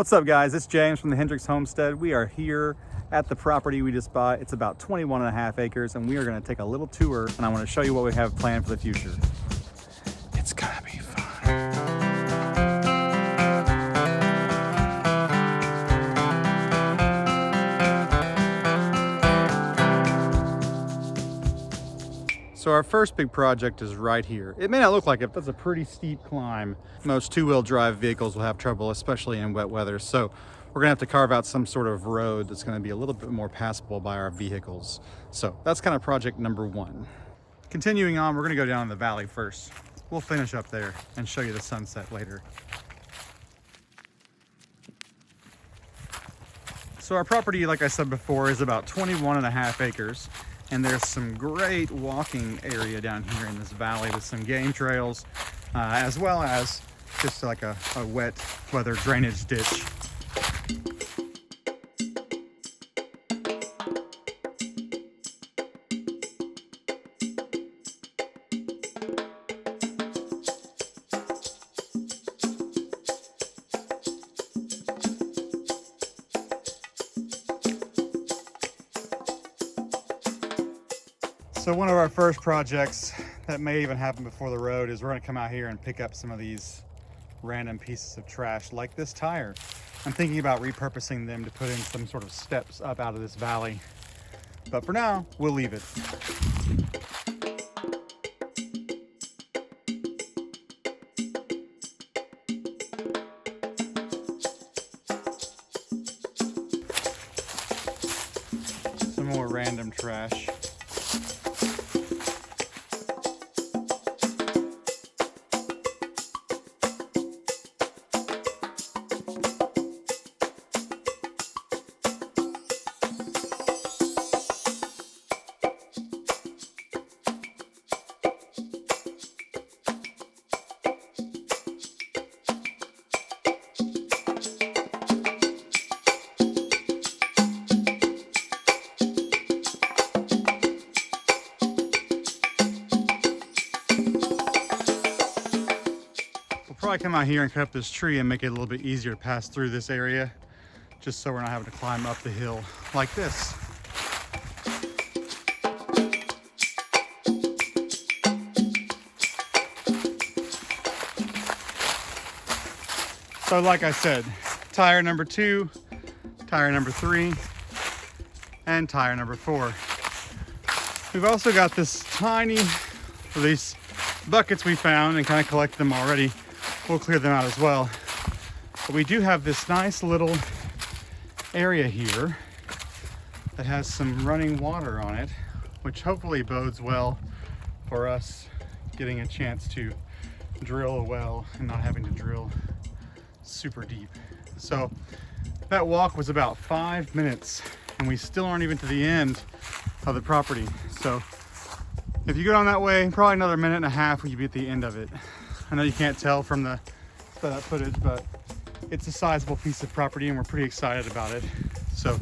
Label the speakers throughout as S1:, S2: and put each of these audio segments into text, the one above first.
S1: What's up, guys? It's James from the Hendrix Homestead. We are here at the property we just bought. It's about 21.5 acres, and we are going to take a little tour, and I want to show you what we have planned for the future. It's gonna be fun. So our first big project is right here. It may not look like it, but that's a pretty steep climb. Most two-wheel drive vehicles will have trouble, especially in wet weather. So we're gonna have to carve out some sort of road that's gonna be a little bit more passable by our vehicles. So that's kind of project number one. Continuing on, we're gonna go down in the valley first. We'll finish up there and show you the sunset later. So our property, like I said before, is about 21.5 acres. And there's some great walking area down here in this valley with some game trails, as well as just like a wet weather drainage ditch. So one of our first projects that may even happen before the road is we're going to come out here and pick up some of these random pieces of trash like this tire. I'm thinking about repurposing them to put in some sort of steps up out of this valley. But for now, we'll leave it. Some more random trash. Probably come out here and cut up this tree and make it a little bit easier to pass through this area, just so we're not having to climb up the hill like this. So like I said, tire number 2, tire number 3, and tire number 4. We've also got this tiny, these buckets we found and kind of collect them already. We'll clear them out as well. But we do have this nice little area here that has some running water on it, which hopefully bodes well for us getting a chance to drill a well and not having to drill super deep. So that walk was about 5 minutes and we still aren't even to the end of the property. So if you go down that way, probably another minute and a half when you be at the end of it. I know you can't tell from the footage, but it's a sizable piece of property and we're pretty excited about it. So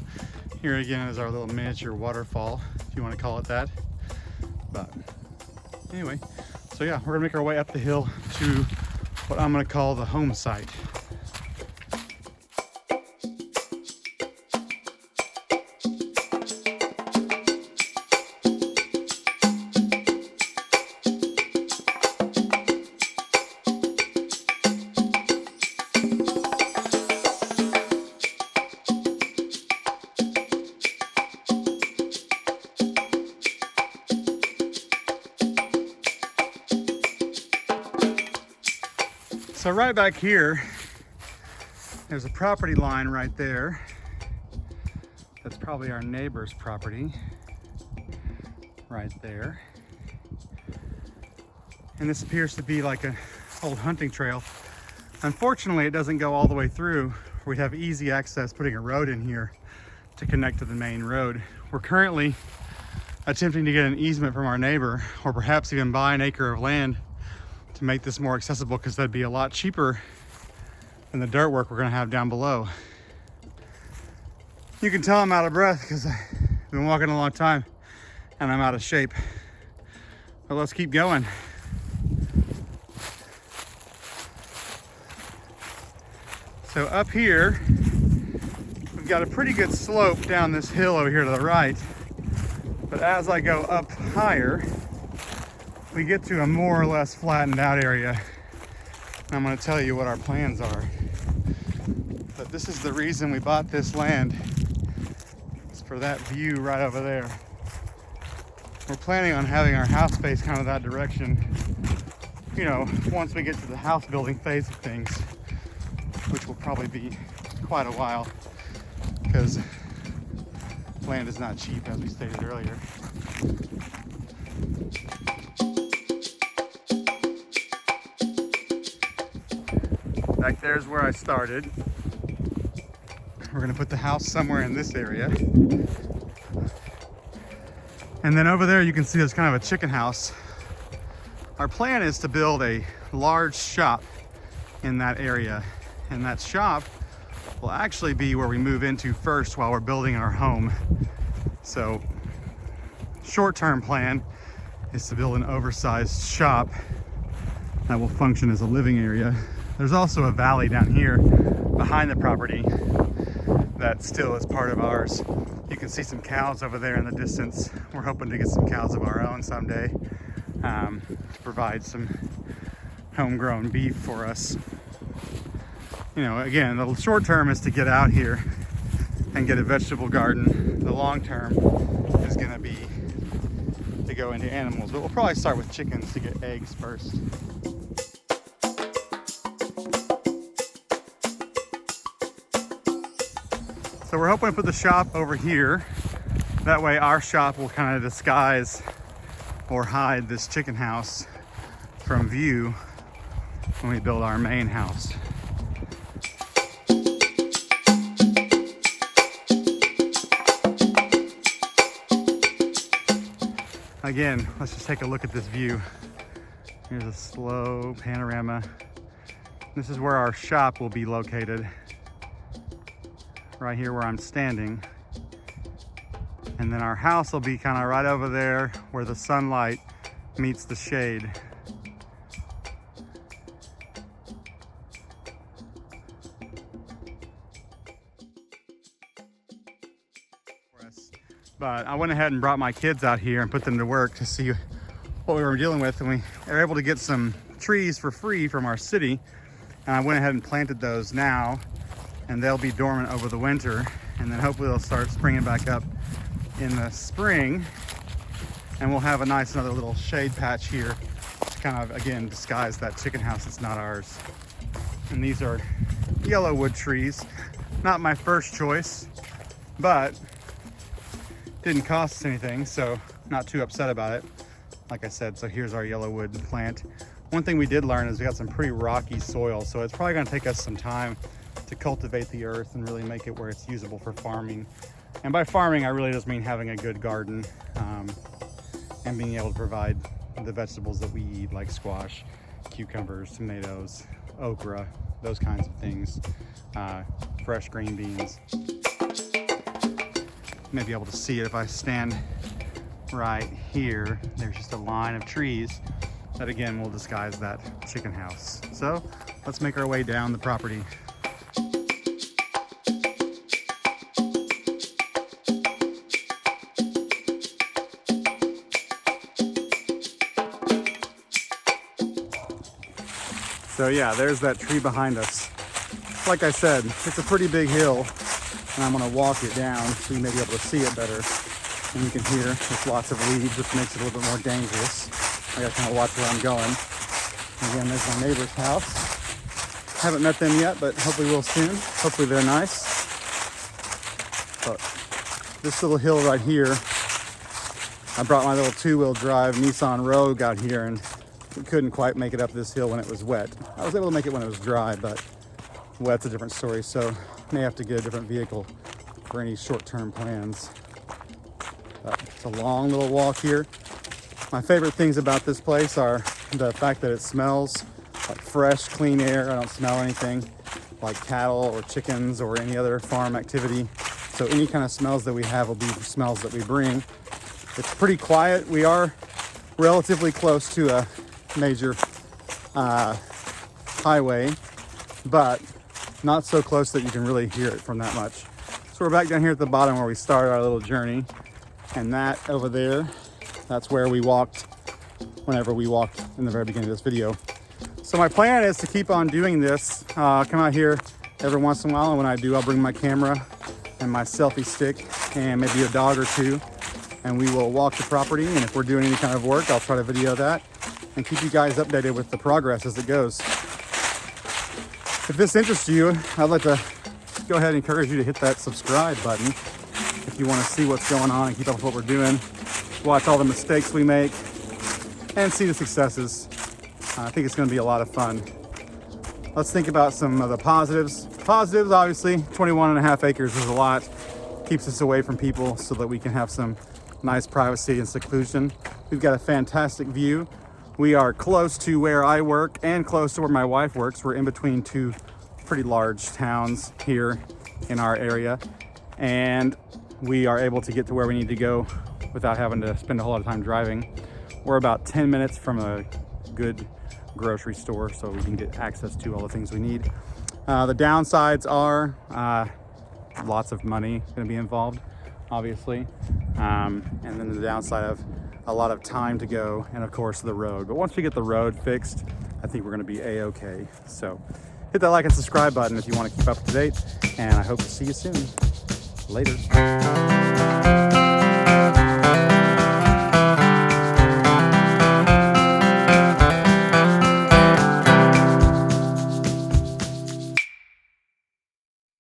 S1: here again is our little miniature waterfall, if you want to call it that. But anyway, so yeah, we're gonna make our way up the hill to what I'm gonna call the home site. So right back here, there's a property line right there. That's probably our neighbor's property, right there. And this appears to be like an old hunting trail. Unfortunately, it doesn't go all the way through. We'd have easy access putting a road in here to connect to the main road. We're currently attempting to get an easement from our neighbor, or perhaps even buy an acre of land to make this more accessible, because that'd be a lot cheaper than the dirt work we're gonna have down below. You can tell I'm out of breath because I've been walking a long time and I'm out of shape. But let's keep going. So up here, we've got a pretty good slope down this hill over here to the right. But as I go up higher, we get to a more or less flattened out area. And I'm gonna tell you what our plans are. But this is the reason we bought this land. It's for that view right over there. We're planning on having our house face kind of that direction, you know, once we get to the house building phase of things, which will probably be quite a while because land is not cheap, as we stated earlier. Back there's where I started. We're gonna put the house somewhere in this area. And then over there you can see there's kind of a chicken house. Our plan is to build a large shop in that area. And that shop will actually be where we move into first while we're building our home. So short-term plan is to build an oversized shop that will function as a living area. There's also a valley down here behind the property that still is part of ours. You can see some cows over there in the distance. We're hoping to get some cows of our own someday to provide some homegrown beef for us. You know, again, the short term is to get out here and get a vegetable garden. The long term is gonna be to go into animals, but we'll probably start with chickens to get eggs first. So we're hoping to put the shop over here. That way our shop will kind of disguise or hide this chicken house from view when we build our main house. Again, let's just take a look at this view. Here's a slow panorama. This is where our shop will be located. Right here where I'm standing. And then our house will be kind of right over there where the sunlight meets the shade. But I went ahead and brought my kids out here and put them to work to see what we were dealing with. And we were able to get some trees for free from our city. And I went ahead and planted those now. And they'll be dormant over the winter, and then hopefully they'll start springing back up in the spring, and we'll have a nice another little shade patch here to kind of again disguise that chicken house that's not ours. And these are yellow wood trees, not my first choice, but didn't cost us anything, so not too upset about it. Like I said, so here's our yellow wood plant. One thing we did learn is we got some pretty rocky soil, so it's probably going to take us some time to cultivate the earth and really make it where it's usable for farming. And by farming, I really just mean having a good garden and being able to provide the vegetables that we eat, like squash, cucumbers, tomatoes, okra, those kinds of things, fresh green beans. You may be able to see it if I stand right here. There's just a line of trees that again will disguise that chicken house. So let's make our way down the property. So yeah, there's that tree behind us. Like I said, it's a pretty big hill, and I'm gonna walk it down so you may be able to see it better. And you can hear there's lots of weeds, which makes it a little bit more dangerous. I gotta kind of watch where I'm going. Again, there's my neighbor's house. Haven't met them yet, but hopefully we'll soon. Hopefully they're nice. But this little hill right here, I brought my little two-wheel drive Nissan Rogue out here, and we couldn't quite make it up this hill when it was wet. I was able to make it when it was dry, but wet's a different story, so may have to get a different vehicle for any short-term plans. But it's a long little walk here. My favorite things about this place are the fact that it smells like fresh, clean air. I don't smell anything like cattle or chickens or any other farm activity. So any kind of smells that we have will be smells that we bring. It's pretty quiet. We are relatively close to a major highway, but not so close that you can really hear it from that much. So we're back down here at the bottom where we started our little journey. And that over there, that's where we walked whenever we walked in the very beginning of this video. So my plan is to keep on doing this. Come out here every once in a while, and when I do, I'll bring my camera and my selfie stick and maybe a dog or two, and we will walk the property. And if we're doing any kind of work, I'll try to video that and keep you guys updated with the progress as it goes. If this interests you, I'd like to go ahead and encourage you to hit that subscribe button if you want to see what's going on and keep up with what we're doing, watch all the mistakes we make, and see the successes. I think it's going to be a lot of fun. Let's think about some of the positives. Positives, obviously, 21.5 acres is a lot. Keeps us away from people so that we can have some nice privacy and seclusion. We've got a fantastic view. We are close to where I work and close to where my wife works. We're in between two pretty large towns here in our area, and we are able to get to where we need to go without having to spend a whole lot of time driving. We're about 10 minutes from a good grocery store, so we can get access to all the things we need. The downsides are lots of money going to be involved, obviously, and then the downside of a lot of time to go, and of course the road. But once we get the road fixed, I think we're going to be a-okay. So hit that like and subscribe button if you want to keep up to date, and I hope to see you soon. Later.